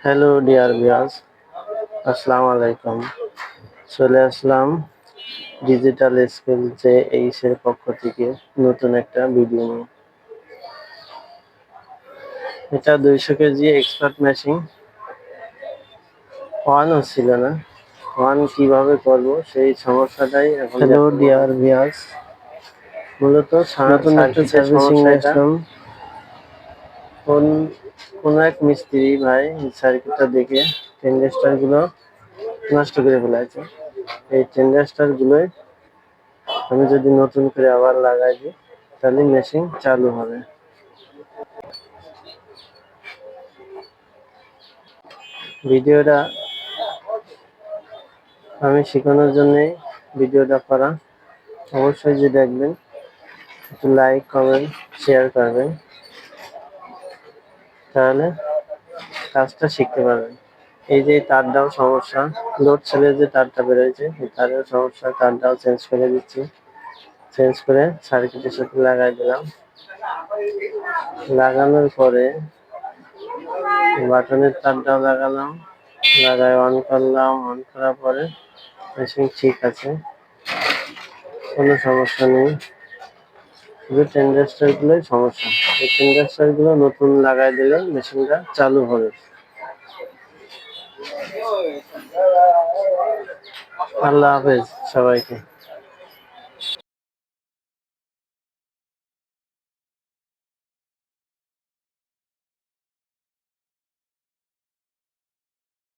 Hello dear viewers, আসসালামু আলাইকুম। চলে আসলাম ডিজিটাল স্কিল এর পক্ষ থেকে নতুন একটা ভিডিও নিয়ে। এটা 200 কেজি এক্সপার্ট মেশিন অন হচ্ছিল না। অন কিভাবে করব সেই সমস্যাটাই এখন। হ্যালো ডিয়ার ভিউয়ার্স, মূলত নতুন একটা সার্ভিসিং আসলাম। কোন এক মিস্ত্রি ভাই সার্কিটটা দেখে টেন্ডার গুলো নষ্ট করে ফেলেছে। এই টেন্ডার গুলোই আমি যদি নতুন করে আবার লাগাই দিই তাহলে মেশিন চালু হবে। ভিডিওটা আমি শেখানোর জন্যই ভিডিওটা করা। অবশ্যই যে দেখবেন, একটু লাইক কমেন্ট শেয়ার করবেন, তাহলে কাজটা শিখতে পারবেন। এই যে তারটাও সমস্যা, লোড ছেলে যে তারটা বেরোয়েছে এই তারের সমস্যা, তারটাও চেঞ্জ করে দিচ্ছি। চেঞ্জ করে সার্কিটের সাথে লাগাই দিলাম। লাগানোর পরে বাটনের তারটাও লাগালাম, লাগাই অন করলাম। অন করার পরে মেশিন ঠিক আছে, কোনো সমস্যা নেই। শুধু টেন্ডার গুলোই সমস্যা। এই টেন্ডার গুলো নতুন লাগাই দিলে মেশিনটা চালু হবে। আল্লাহ হাফেজ সবাইকে।